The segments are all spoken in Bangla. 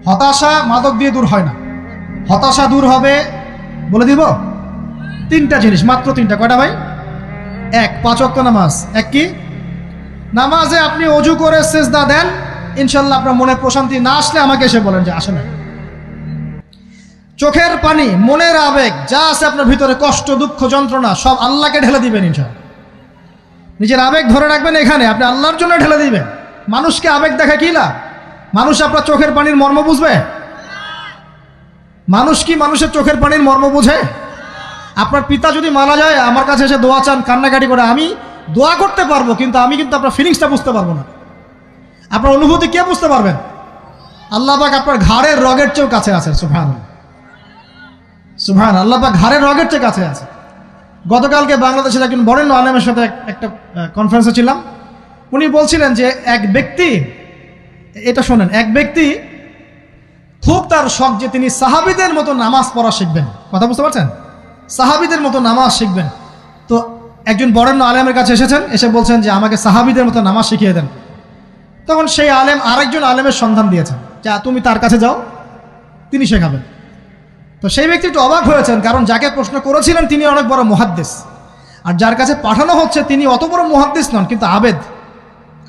হতাশা মাদক দিয়ে দূর হয় না। হতাশা দূর হবে, বলে দিব, তিনটা জিনিস, মাত্র তিনটা। কয়টা ভাই? এক, 5 ওয়াক্ত নামাজ। এক কি? নামাজে আপনি অজু করে সিজদা দেন, ইনশাল্লাহ আপনার মনে প্রশান্তি না আসলে আমাকে এসে বলেন যে আসে না। চোখের পানি, মনের আবেগ যা আছে আপনার ভিতরে, কষ্ট, দুঃখ, যন্ত্রণা, সব আল্লাহকে ঢেলে দিবেন ইনশাল্লাহ। নিজের আবেগ ধরে রাখবেন এখানে, আপনি আল্লাহর জন্য ঢেলে দিবেন। মানুষকে আবেগ দেখা কি লাভ? মানুষ আপনার চোখের পানির মর্ম বুঝবে? মানুষ কি মানুষের চোখের পানির মর্ম বুঝে? আপনার পিতা যদি মারা যায়, আমার কাছে এসে দোয়া চান, কান্নাকাটি করে, আমি দোয়া করতে পারবো, কিন্তু আমি কিন্তু আপনার ফিলিংসটা বুঝতে পারবো না। আপনার অনুভূতি কে বুঝতে পারবেন? আল্লাহ পাক আপনার ঘাড়ের রগের চেয়েও কাছে আছে। সুবহানাল্লাহ, সুবহানাল্লাহ। আল্লাহ পাক ঘাড়ের রগের চেয়ে কাছে আছে। গতকালকে বাংলাদেশের একজন বরেণ্য আলেমের সাথে একটা কনফারেন্সে ছিলাম। উনি বলছিলেন যে এক ব্যক্তি, এটা শোনেন, এক ব্যক্তি খুব তার শখ যে তিনি সাহাবীদের মতো নামাজ পড়া শিখবেন। কথা বুঝতে পারছেন? সাহাবীদের মতো নামাজ শিখবেন। তো একজন বরেণ্য আলেমের কাছে এসেছেন, এসে বলছেন যে আমাকে সাহাবীদের মতো নামাজ শিখিয়ে দেন। তখন সেই আলেম আরেকজন আলেমের সন্ধান দিয়েছেন, যা তুমি তার কাছে যাও, তিনি শেখাবেন। তো সেই ব্যক্তি একটু অবাক হয়েছেন, কারণ যাকে প্রশ্ন করেছিলেন তিনি অনেক বড় মুহাদ্দিস, আর যার কাছে পাঠানো হচ্ছে তিনি অত বড় মুহাদ্দিস নন, কিন্তু আবেদ,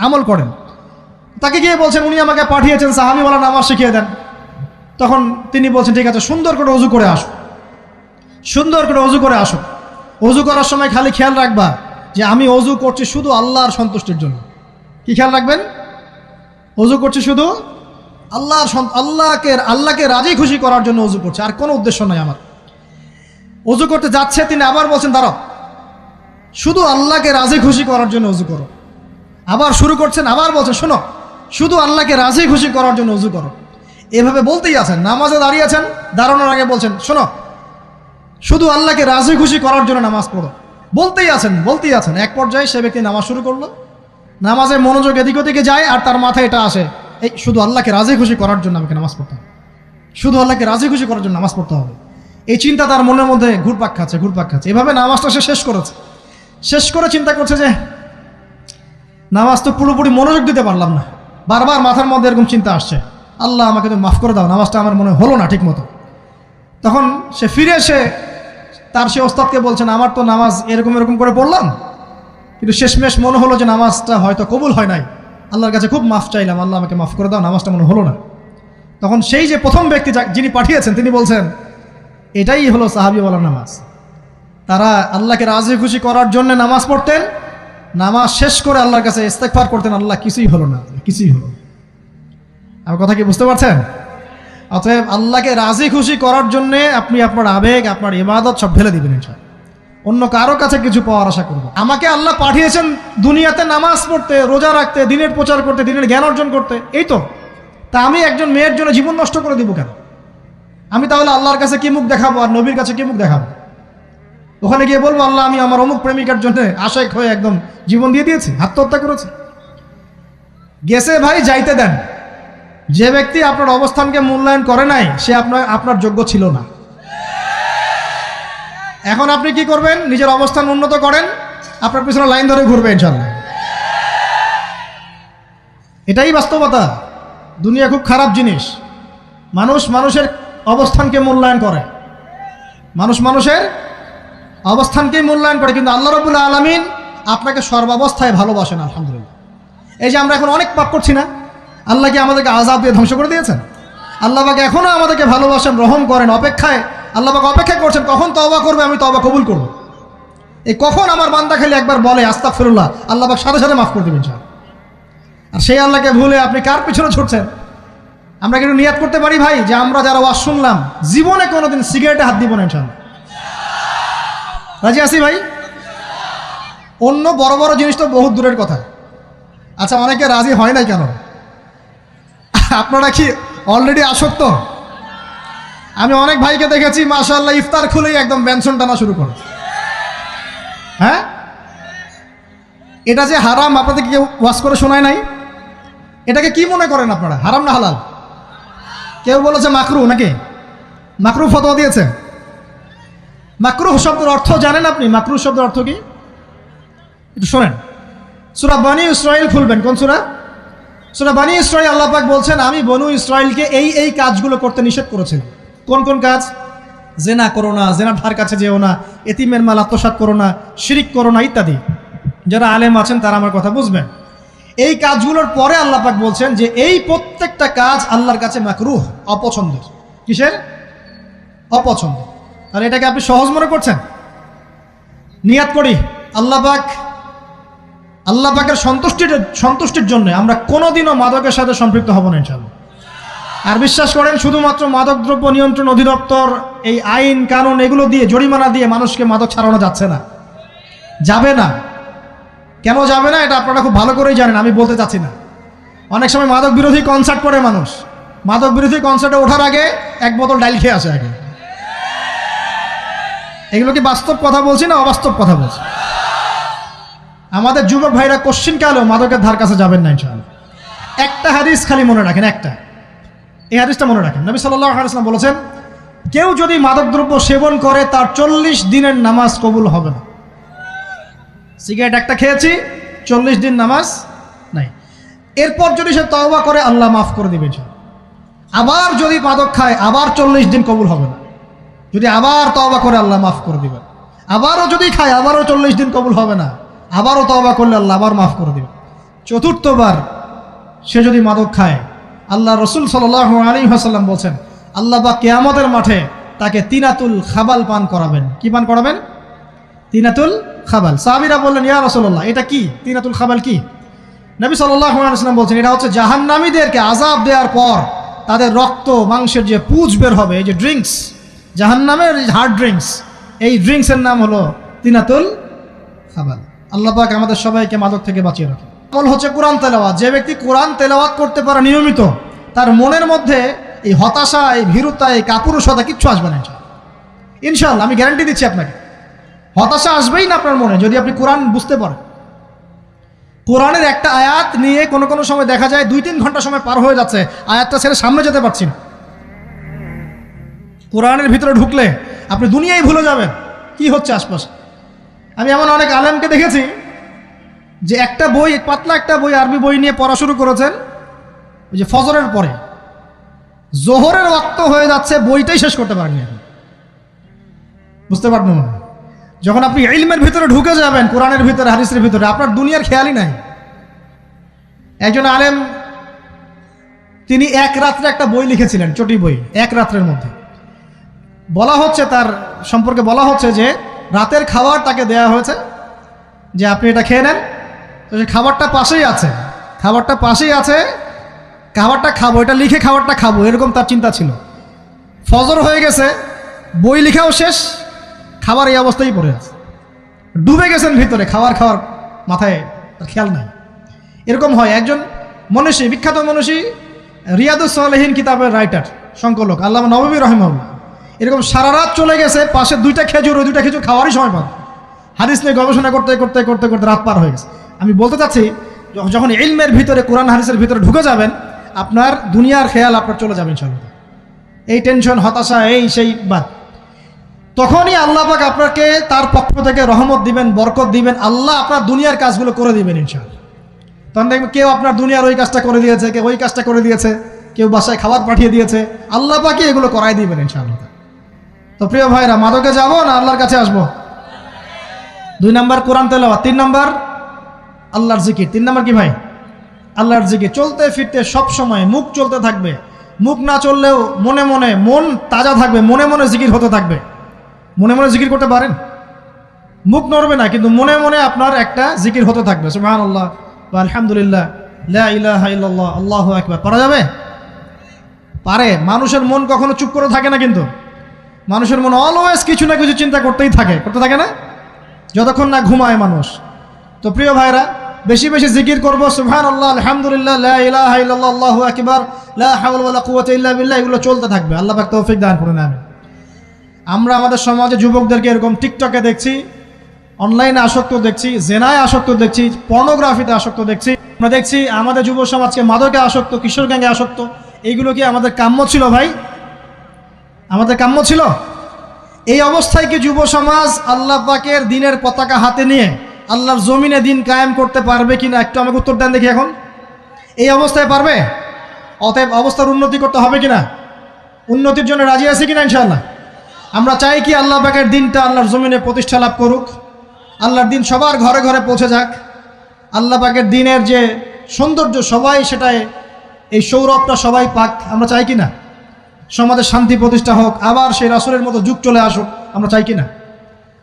আমল করেন। তাকে গিয়ে বলছেন উনি আমাকে পাঠিয়েছেন সাহাবীওয়ালা নামাজ শিখিয়ে দেন। তখন তিনি বলছেন ঠিক আছে, সুন্দর করে অজু করে আসো, সুন্দর করে অজু করে আসো। অজু করার সময় খালি খেয়াল রাখবা যে আমি অজু করছি শুধু আল্লাহর সন্তুষ্টির জন্য। কি খেয়াল রাখবেন? অজু করছি শুধু আল্লাহকে রাজি খুশি করার জন্য অজু করছে, আর কোনো উদ্দেশ্য নাই আমার। অজু করতে যাচ্ছে, তিনি আবার বলছেন দাঁড়াও, শুধু আল্লাহকে রাজি খুশি করার জন্য অজু করো। আবার শুরু করছেন, আবার বলছেন শোনো, শুধু আল্লাহকে রাজি খুশি করার জন্য অজু করো। এভাবে বলতেই আছেন, নামাজে দাঁড়িয়েছেন, দাঁড়ানোর আগে বলছেন শোনো, শুধু আল্লাহকে রাজি খুশি করার জন্য নামাজ পড়ো। বলতেই আছেন। এক পর্যায়ে সে ব্যক্তি নামাজ শুরু করলো, নামাজে মনোযোগ এদিক ওদিকে যায়, আর তার মাথায় এটা আসে, এই শুধু আল্লাহকে রাজি খুশি করার জন্য আমাকে নামাজ পড়তে হবে, শুধু আল্লাহকে রাজি খুশি করার জন্য নামাজ পড়তে হবে। এই চিন্তা তার মনের মধ্যে ঘুরপাক খাচ্ছে। এভাবে নামাজটা সে শেষ করে চিন্তা করছে যে নামাজ তো পুরোপুরি মনোযোগ দিতে পারলাম না। বারবার মাথার মধ্যে এরকম চিন্তা আসছে, আল্লাহ আমাকে তো মাফ করে দাও, নামাজটা আমার মনে হলো না ঠিক মতো। তখন সে ফিরে এসে তার সে ওস্তাদকে বলছেন আমার তো নামাজ এরকম করে পড়লাম, কিন্তু শেষমেশ মনে হলো যে নামাজটা হয়তো কবুল হয় নাই, আল্লাহর কাছে খুব মাফ চাইলাম, আল্লাহ আমাকে মাফ করে দাও, নামাজটা মনে হলো না। তখন সেই যে প্রথম ব্যক্তি যিনি পাঠিয়েছেন তিনি বলছেন এটাই হলো সাহাবীওয়ালা নামাজ। তারা আল্লাহকে রাজি খুশি করার জন্য নামাজ পড়তেন, নামাজ শেষ করে আল্লাহর কাছে ইস্তেগফার করতেন, আল্লাহ কিছুই হলো না। আমার কথা কি বুঝতে পারছেন? অতএব আল্লাহকে রাজি খুশি করার জন্যে আপনি আপনার আবেগ, আপনার ইবাদত সব ঢেলে দিবেন ইনশাআল্লাহ। অন্য কারো কাছে কিছু পাওয়ার আশা করবো? আমাকে আল্লাহ পাঠিয়েছেন দুনিয়াতে নামাজ পড়তে, রোজা রাখতে, দিনের প্রচার করতে, দিনের জ্ঞান অর্জন করতে, এই তো। তা আমি একজন মেয়ের জন্য জীবন নষ্ট করে দিব কেন? আমি তাহলে আল্লাহর কাছে কি মুখ দেখাবো, আর নবীর কাছে কি মুখ দেখাবো? ওখানে গিয়ে বলবো আল্লাহ আমি আমার অমুক প্রেমিকার জন্য আশেক হয়ে একদম জীবন দিয়ে দিয়েছি, আত্মহত্যা করেছি। গেছে ভাই, যাইতে দেন। যে ব্যক্তি আপনার অবস্থানকে মূল্যায়ন করে নাই সে আপনার যোগ্য ছিল না। এখন আপনি কি করবেন? নিজের অবস্থান উন্নত করেন, আপনার পিছনে লাইন ধরে ঘুরবে ইনশাআল্লাহ। এটাই বাস্তবতা। দুনিয়া খুব খারাপ জিনিস। মানুষের অবস্থানকে মূল্যায়ন করে, মানুষের অবস্থানকেই মূল্যায়ন করে, কিন্তু আল্লাহ রাব্বুল আলামিন আপনাকে সর্বাবস্থায় ভালোবাসেন। আলহামদুলিল্লাহ। এই যে আমরা এখন অনেক পাপ করছি না, আল্লাহ কি আমাদেরকে আযাব দিয়ে ধ্বংস করে দিয়েছেন? আল্লাহ পাক এখনো আমাদেরকে ভালোবাসেন, রহম করেন, আল্লাহ পাক অপেক্ষা করছেন কখন তওবা করবে, আমি তওবা কবুল করব। এই কখন আমার বান্দা খালি একবার বলে আস্তাগফিরুল্লাহ, আল্লাহ পাক সাথে সাথে মাফ করে দেবেন ইনশাআল্লাহ। আর সেই আল্লাহকে ভুলে আপনি কার পিছনে ছুটছেন? আমরা কিন্তু নিয়াত করতে পারি ভাই যে আমরা যারা ওয়াজ শুনলাম জীবনে কোনোদিন সিগারেটে হাত দিব না ইনশাআল্লাহ। রাজি আছি ভাই? অন্য বড় বড় জিনিস তো বহুত দূরের কথা। আচ্ছা, অনেকে রাজি হয় নাই কেন? আপনারা কি অলরেডি আসক্ত? আমি অনেক ভাইকে দেখেছি মাশাআল্লাহ ইফতার খুলেই একদম বেনসন টানা শুরু করে। হ্যাঁ, এটা যে হারাম আপনাদের কেউ ওয়াজ করে শোনায় নাই? এটাকে কি মনে করেন আপনারা, হারাম না হালাল? কেউ বলেছে মাকরু, নাকি মাকরু ফতোয়া দিয়েছে? মাকরুহ শব্দের অর্থ জানেন আপনি? মাকরুহ শব্দের অর্থ কি একটু শোনেন। সূরা বনী ইসরাঈল খুলবেন। কোন সূরা? সূরা বনী ইসরাঈল আল্লাহ পাক বলছেন, আমি বনু ইসরাঈলকে এই কাজগুলো করতে নিষেধ করেছিলাম। কোন কোন কাজ? জেনা করো না, জেনার ধার কাছে যেও না, এতিমের মাল আত্মসাৎ করো না, শিরিক করো না ইত্যাদি। যারা আলেম আছেন তারা আমার কথা বুঝবেন। এই কাজগুলোর পরে আল্লাহ পাক বলছেন যে এই প্রত্যেকটা কাজ আল্লাহর কাছে মাকরুহ, অপছন্দের। কিসের? অপছন্দ। আর এটাকে আপনি সহজ মনে করছেন? নিয়াত করি আল্লাহ পাকের সন্তুষ্টির জন্য আমরা কোনোদিনও মাদকের সাথে সম্পৃক্ত হব না ইনশাআল্লাহ। আর বিশ্বাস করেন, শুধুমাত্র মাদকদ্রব্য নিয়ন্ত্রণ অধিদপ্তর এই আইন কানুন এগুলো দিয়ে, জরিমানা দিয়ে মানুষকে মাদক ছাড়ানো যাচ্ছে না, যাবে না। কেন যাবে না এটা আপনারা খুব ভালো করেই জানেন, আমি বলতে চাচ্ছি না। অনেক সময় মাদক বিরোধী কনসার্ট করে মানুষ, মাদক বিরোধী কনসার্টে ওঠার আগে এক বোতল ডাইল খেয়ে আসে আগে। এগুলো কি বাস্তব কথা বলছি না অবাস্তব কথা বলছি? আমাদের যুবক ভাইরা কোশ্চিন কালেও মাদকের ধার কাছে যাবেন না ইনশাআল্লাহ। একটা হাদিস খালি মনে রাখেন, এই হাদিসটা মনে রাখেন। নবী সাল্লাল্লাহু আলাইহি ওয়াসাল্লাম বলেছেন, কেউ যদি মাদকদ্রব্য সেবন করে তার 40 দিনের নামাজ কবুল হবে না। সিগারেট একটা খেয়েছি, 40 দিন নামাজ নাই। এরপর যদি সে তওবা করে আল্লাহ মাফ করে দিবেন। আবার যদি মাদক খায় আবার 40 দিন কবুল হবে না। যদি আবার তওবা করে আল্লাহ মাফ করে দিবেন। আবারও যদি খায় আবারও 40 দিন কবুল হবে না। আবারও তওবা করলে আল্লাহ আবার মাফ করে দিবেন। চতুর্থবার সে যদি মাদক খায়, আল্লাহ রসুল সাল্লাল্লাহু আলাইহি ওয়াসাল্লাম বলছেন, আল্লাহ পাক কিয়ামতের মাঠে তাকে তিনাতুল খাবাল পান করাবেন। কি পান করাবেন? তিনাতুল খাবাল। সাহাবীরা বললেন, ইয়া রাসূলুল্লাহ, এটা কি তিনাতুল খাবাল? কি? নবী সাল্লাল্লাহু আলাইহি ওয়াসাল্লাম বলছেন, এটা হচ্ছে জাহান্নামীদেরকে আযাব দেওয়ার পর তাদের রক্ত মাংসের যে পুঁজ বের হবে, এই যে ড্রিঙ্কস, জাহান্নামের হার্ড ড্রিঙ্কস, এই ড্রিঙ্কসের নাম হলো তিনাতুল খাবাল। আল্লাহ পাক আমাদের সবাইকে মাদক থেকে বাঁচিয়ে রাখে। আমল হচ্ছে কোরআন তেলাওয়াত। যে ব্যক্তি কোরআন তেলাওয়াত করতে পারে নিয়মিত, তার মনের মধ্যে এই হতাশা, এই ভীরুতা, এই কাপুরুষতা কিচ্ছু আসবে না ইনশাআল্লাহ। আমি গ্যারান্টি দিচ্ছি আপনাকে, হতাশা আসবেই না আপনার মনে যদি আপনি কোরআন বুঝতে পারেন। কোরআনের একটা আয়াত নিয়ে কোনো সময় দেখা যায় 2-3 ঘন্টা সময় পার হয়ে যাচ্ছে, আয়াতটা ছেড়ে সামনে যেতে পারছি না। কোরআনের ভিতরে ঢুকলে আপনি দুনিয়ায় ভুলে যাবেন কি হচ্ছে আশপাশে। আমি এমন অনেক আলেমকে দেখেছি যে একটা বই, পাতলা একটা বই, আরবি বই নিয়ে পড়া শুরু করেছেন, ওই যে ফজরের পরে জোহরের ওয়াক্ত হয়ে যাচ্ছে, বইটাই শেষ করতে পারেননি এখন। বুঝতে পারবেন না? যখন আপনি ইলমের ভিতরে ঢুকে যাবেন, কোরআনের ভিতরে, হাদিসের ভিতরে, আপনার দুনিয়ার খেয়ালই নাই। একজন আলেম, তিনি এক রাত্রে একটা বই লিখেছিলেন, চটি বই, এক রাত্রের মধ্যে। বলা হচ্ছে, তার সম্পর্কে বলা হচ্ছে যে রাতের খাবার তাকে দেয়া হয়েছে যে আপনি এটা খেয়ে নেন। তো সে খাবারটা পাশেই আছে, খাবারটা খাবো, এটা লিখে খাবারটা খাবো, এরকম তার চিন্তা ছিল। ফজর হয়ে গেছে, বই লেখাও শেষ, খাবার এই অবস্থায় পড়ে আছে, ডুবে গেছেন ভিতরে, খাওয়ার মাথায় তার খেয়াল নাই। এরকম হয়। একজন মনীষী, বিখ্যাত মনীষী, রিয়াদুস সালেহীন কিতাবের রাইটার, সংকলক আল্লামা নববী রাহিমাহুল্লাহ, এরকম সারা রাত চলে গেছে, পাশে 2টা খেজুর, ওই 2টা খেজুর খাওয়ারই সময় পান। হাদিস নিয়ে গবেষণা করতে রাত পার হয়ে গেছে। আমি বলতে চাচ্ছি, যখন ইলমের ভিতরে, কোরআন হাদিসের ভিতরে ঢুকে যাবেন, আপনার দুনিয়ার খেয়াল আপনার চলে যাবে ইনশাআল্লাহ। এই টেনশন, হতাশা, এই সেই বাদ, তখনই আল্লাহ পাক আপনাকে তার পক্ষ থেকে রহমত দিবেন, বরকত দিবেন, আল্লাহ আপনার দুনিয়ার কাজগুলো করে দিবেন ইনশাআল্লাহ। তখন দেখবেন কেউ আপনার দুনিয়ার ওই কাজটা করে দিয়েছে, কেউ ওই কাজটা করে দিয়েছে, কেউ বাসায় খাবার পাঠিয়ে দিয়েছে, আল্লাহ পাকই এগুলো করাই দিবেন ইনশাআল্লাহ। তো প্রিয় ভাইরা, মাদকে যাবো না আল্লাহর কাছে আসবো? 2 নাম্বার কোরআন তেলাওয়াত, 3 নাম্বার আল্লাহর জিকির। 3 নাম্বার কি ভাই? আল্লাহর জিকির। চলতে ফিরতে সব সময় মুখ চলতে থাকবে, মুখ না চললেও মনে মনে মন তাজা থাকবে, মনে মনে জিকির হতে থাকবে। মনে মনে জিকির করতে পারেন? মুখ নড়বে না, কিন্তু মনে মনে আপনার একটা জিকির হতে থাকবে, সুবহানাল্লাহ ওয়া আলহামদুলিল্লাহ, লা ইলাহা ইল্লাল্লাহ, আল্লাহু আকবার। পারা যাবে? পারে। মানুষের মন কখনো চুপ করে থাকে না, কিন্তু মানুষের মন অলওয়েজ কিছু না কিছু চিন্তা করতে থাকে না, যতক্ষণ না ঘুমায় মানুষ। তো প্রিয় ভাইরা, বেশি বেশি জিকির করবো, সুবহানাল্লাহ, আলহামদুলিল্লাহ, লা ইলাহা ইল্লাল্লাহ, আল্লাহু আকবার, লা হাওলা ওয়ালা কুওয়াতা ইল্লা বিল্লাহ, এগুলো চলতে থাকবে। আল্লাহ পাক তৌফিক দান করুন, আমিন। আমরা আমাদের সমাজে যুবকদেরকে এরকম টিকটকে দেখছি, অনলাইনে আসক্ত দেখছি, জেনায় আসক্ত দেখছি, পর্নোগ্রাফিতে আসক্ত দেখছি। আমরা দেখছি আমাদের যুব সমাজকে মাদকে আসক্ত, কিশোর গ্যাংয়ে আসক্ত। এইগুলো কি আমাদের কাম্য ছিল ভাই? আমাদের কাম্য ছিল? এই অবস্থায় কি যুব সমাজ আল্লাহ পাকের দিনের পতাকা হাতে নিয়ে আল্লাহর জমিনে দিন কায়েম করতে পারবে কিনা? একটু আমাকে উত্তর দেন দেখি। এখন এই অবস্থায় পারবে? অতএব অবস্থার উন্নতি করতে হবে কিনা? উন্নতির জন্য রাজি আছি কিনা ইনশাআল্লাহ? আমরা চাই কি আল্লাহ পাকের দিনটা আল্লাহর জমিনে প্রতিষ্ঠা লাভ করুক, আল্লাহর দিন সবার ঘরে ঘরে পৌঁছে যাক, আল্লাহ পাকের দিনের যে সৌন্দর্য সবাই সেটাই, এই সৌরভটা সবাই পাক, আমরা চাই কি না? সমাজে শান্তি প্রতিষ্ঠা হোক, আবার সেই রাসূলের মতো যুগ চলে আসুক, আমরা চাই কি না?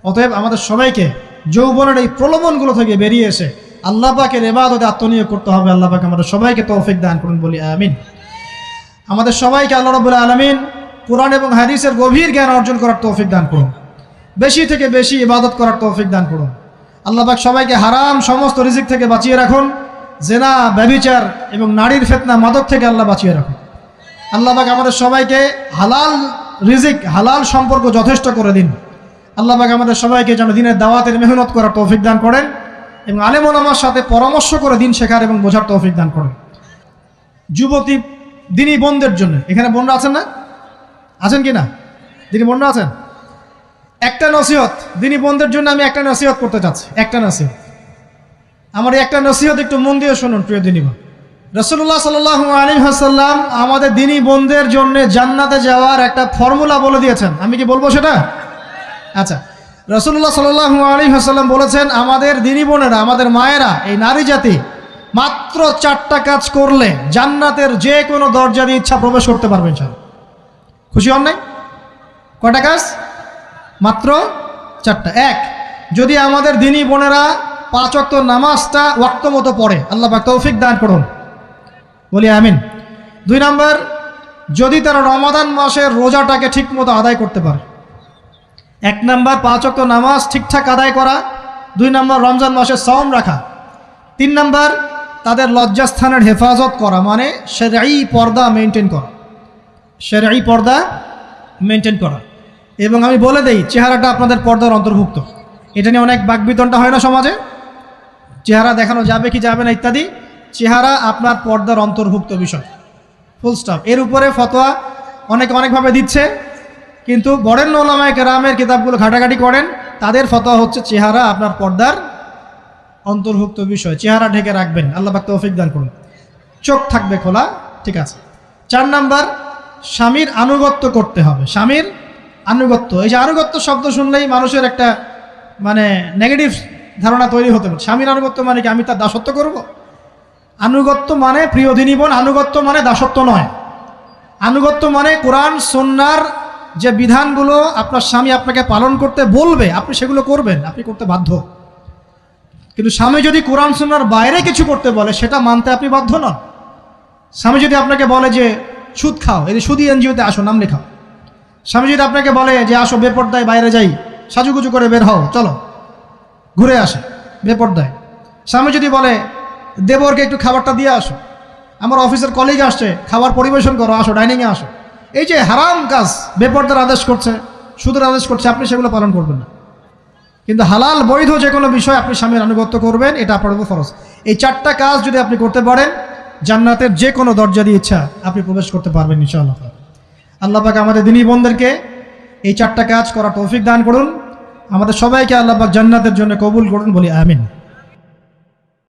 অতএব আমাদের সবাইকে যৌবনের এই প্রলোভনগুলো থেকে বেরিয়ে এসে আল্লাহ পাকের ইবাদতে আত্মনিয়োগ করতে হবে। আল্লাহ পাক আমাদের সবাইকে তৌফিক দান করুন, বলি আমিন। আমাদের সবাইকে আল্লাহ রাব্বুল আলামিন কোরআন এবং হাদিসের গভীর জ্ঞান অর্জন করার তৌফিক দান করুন, বেশি থেকে বেশি ইবাদত করার তৌফিক দান করুন। আল্লাহ পাক সবাইকে হারাম সমস্ত রিজিক থেকে বাঁচিয়ে রাখুন, জেনা, ব্যভিচার এবং নারীর ফিতনা, মাদক থেকে আল্লাহ বাঁচিয়ে রাখুন। আল্লাহ পাক আমাদের সবাইকে হালাল রিজিক, হালাল সম্পর্ক যথেষ্ট করে দিন। আল্লাহ পাক আমাদের সবাইকে যেন দিনের দাওয়াতের মেহনত করার তৌফিক দান করেন এবং আলেম ওলামার সাথে পরামর্শ করে দিন শেখার এবং বোঝার তৌফিক দান করেন। যুবতী দিনী বোনদের জন্য, এখানে বোনরা আছেন না? আছেন কি না? দিনী বোনরা আছেন? একটা নসিহত দিনী বোনদের জন্য আমি একটা নসিহত করতে চাচ্ছি, একটা নসিহত। আমার এই একটা নসিহত একটু মন দিয়ে শুনুন প্রিয় দিনী বোন। রাসূলুল্লাহ সাল্লাল্লাহু আলাইহি ওয়াসাল্লাম আমাদের দিনী বোনদের জন্য জান্নাতে যাওয়ার একটা ফর্মুলা বলে দিয়েছেন। আমি কি বলবো সেটা? আচ্ছা, রাসূলুল্লাহ সাল্লাল্লাহু আলাইহি ওয়াসাল্লাম বলেছেন আমাদের দিনী বোনেরা, আমাদের মায়েরা, এই নারী জাতি মাত্র 4টা কাজ করলে জান্নাতের যে কোনো দরজা দিয়ে ইচ্ছা প্রবেশ করতে পারবেন। খুশি হন নাই? কয়টা কাজ? মাত্র 4টা। এক, যদি আমাদের দিনী বোনেরা 5 ওয়াক্ত নামাজটা ওয়াক্ত মতো পড়ে, আল্লাহ পাক তৌফিক দান করুন, বলি আমিন। 2 নাম্বার, যদি তারা রমাদান মাসের রোজাটাকে ঠিক মতো আদায় করতে পারে। 1 নাম্বার 5 ওয়াক্ত নামাজ ঠিকঠাক আদায় করা, 2 নাম্বার রমজান মাসে সাওম রাখা, 3 নাম্বার তাদের লজ্জাস্থানের হেফাজত করা, মানে শরঈ পর্দা মেনটেন করা, শরঈ পর্দা মেনটেন করা। এবং আমি বলে দেই, চেহারাটা আপনাদের পর্দার অন্তর্ভুক্ত। এটা নিয়ে অনেক বাকবিতণ্ডা হয় না সমাজে, চেহারা দেখানো যাবে কি যাবে না ইত্যাদি। চেহারা আপনার পর্দার অন্তর্ভুক্ত বিষয়, ফুল স্টপ। এর উপরে ফতোয়া অনেকে অনেকভাবে দিচ্ছে, কিন্তু বরেণ্য উলামায়ে কেরামের কিতাবগুলো ঘাটাঘাটি করেন, তাদের ফতোয়া হচ্ছে চেহারা আপনার পর্দার অন্তর্ভুক্ত বিষয়, চেহারা ঢেকে রাখবেন, আল্লাহ পাক তৌফিক দান করুন। চোখ থাকবে খোলা, ঠিক আছে। 4 নাম্বার, স্বামীর আনুগত্য করতে হবে। স্বামীর আনুগত্য, এই যে আনুগত্য শব্দ শুনলেই মানুষের একটা মানে নেগেটিভ ধারণা তৈরি হতে পারে। স্বামীর আনুগত্য মানে কি আমি তার দাসত্ব করব? আনুগত্য মানে, প্রিয় দিনী বোন, আনুগত্য মানে দাসত্ব নয়। আনুগত্য মানে কোরআন সুন্নাহর যে বিধানগুলো আপনার স্বামী আপনাকে পালন করতে বলবে, আপনি সেগুলো করবেন, আপনি করতে বাধ্য। কিন্তু স্বামী যদি কোরআন সুন্নাহর বাইরে কিছু করতে বলে, সেটা মানতে আপনি বাধ্য নন। স্বামী যদি আপনাকে বলে যে সুদ খাও, এই সুদী এনজিওতে আসো, নাম লেখাও। স্বামী যদি আপনাকে বলে যে আসো বেপর্দায় বাইরে যাই, সাজুগুজু করে বের হও, চলো ঘুরে আসে বেপর্দায়। স্বামী যদি বলে দেবরকে একটু খাবারটা দিয়ে আসো, আমার অফিসের কলিগ আসছে, খাবার পরিবেশন করো, আসো ডাইনিংয়ে আসো, এই যে হারাম কাজ, বেপর্দার আদেশ করছে, সুদের আদেশ করছে, আপনি সেগুলো পালন করবেন না। কিন্তু হালাল বৈধ যে কোনো বিষয় আপনি স্বামীর আনুগত্য করবেন, এটা আপনার উপর ফরজ। এই 4টা কাজ যদি আপনি করতে পারেন, জান্নাতের যে কোনো দরজা দিয়ে ইচ্ছা আপনি প্রবেশ করতে পারবেন ইনশাআল্লাহ। আল্লাহ পাক আমাদের দিনী বোনদেরকে এই 4টা কাজ করার তৌফিক দান করুন। আমাদের সবাইকে আল্লাহ পাক জান্নাতের জন্য কবুল করুন, বলি আমিন।